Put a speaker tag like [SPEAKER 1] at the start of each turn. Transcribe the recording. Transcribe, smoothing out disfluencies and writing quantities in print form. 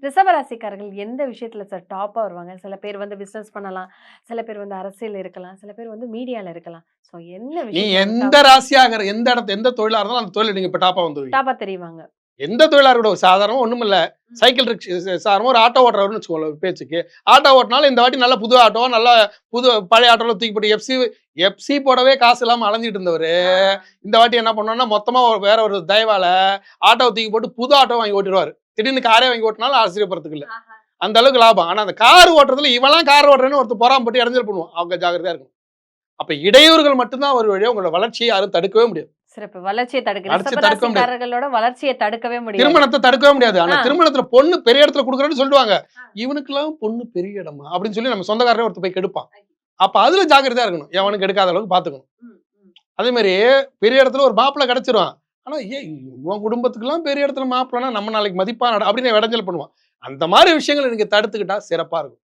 [SPEAKER 1] ரிஷபராசிக்காரர்கள் எந்த விஷயத்துல சார் டாப்பா வருவாங்க? சில பேர் வந்து பிசினஸ் பண்ணலாம். சில பேர் வந்து அரசியல் இருக்கலாம். சில பேர் வந்து மீடியால இருக்கலாம். ஸோ என்ன
[SPEAKER 2] நீ
[SPEAKER 1] விஷயத்துல அவங்க
[SPEAKER 2] எந்த ராசியாக எந்த தொழிலா இருந்தாலும் அந்த தொழில் நீங்க இப்ப டாப்பா வந்துருவீங்க.
[SPEAKER 1] டாப்பா தெரிவாங்க?
[SPEAKER 2] எந்த தொழிலா இருக்கட்டும். சாதாரணமா ஒண்ணும் இல்ல. சைக்கிள் சாதாரணமா ஒரு ஆட்டோ ஓட்டுறவர்னு வச்சுக்கோங்களேன் ஒரு பேச்சுக்கு. ஆட்டோ ஓட்டுனாலும் இந்த வாட்டி நல்ல புது ஆட்டோ, நல்லா பழைய ஆட்டோல தூக்கி போட்டு எஃப்சி போடவே காசு இல்லாம அலைஞ்சிட்டு இருந்தவரு, இந்த வாட்டி என்ன பண்ணோம்னா மொத்தமா வேற ஒரு தயவால ஆட்டோவை தூக்கி போட்டு புது ஆட்டோ வாங்கி ஓட்டிடுவாரு. திடீர்னு காரே வாங்கி ஓட்டினாலும் ஆச்சரியப்படுறதுக்கு இல்ல. அந்த அளவுக்கு லாபம். ஆனா அந்த கார் ஓட்டுறதுல இவன்லாம் கார் ஓட்டுறேன்னு ஒருத்தர் பொறாமப்பட்டு இடைஞ்சல் பண்ணுவான். அவங்க ஜாக்கிரதையா இருக்கணும். அப்ப இடையூறுகள் மட்டும்தான் ஒரு வழியா உங்களோட வளர்ச்சியை யாரும் தடுக்கவே முடியாது.
[SPEAKER 1] சிறப்பு. வளர்ச்சிய தடுக்க
[SPEAKER 2] வளர்ச்சி தடுக்க முடியாது.
[SPEAKER 1] ரிஷபராசிக்காரர்களோட வளர்ச்சிய தடுக்கவே முடியாது.
[SPEAKER 2] திருமணத்தை தடுக்கவே முடியாது. ஆனா
[SPEAKER 1] ஆ.
[SPEAKER 2] திருமணத்துல பொண்ணு பெரிய இடத்துல குடுக்குறேன்னு சொல்லுவாங்க. இவனுக்கெல்லாம் பொண்ணு பெரிய இடமா? அப்படின்னு சொல்லி நம்ம சொந்தக்காரரே ஒருத்தர் போய் கெடுப்பான். அப்ப அதுல ஜாக்கிரதையா இருக்கணும். எவனுக்கு எடுக்காத அளவுக்கு பாத்துக்கணும். அதே மாதிரி பெரிய இடத்துல ஒரு மாப்பிள்ளை கிடைச்சிருவான். ஆனா ஏன் உன் குடும்பத்துக்குலாம் பெரிய இடத்துல மாப்பிள்ளைனா நம்ம நாளைக்கு மதிப்பா அப்படின்னு இடைஞ்சல் பண்ணுவான். அந்த மாதிரி விஷயங்களை நீங்க தடுத்துக்கிட்டா சிறப்பா இருக்கும்.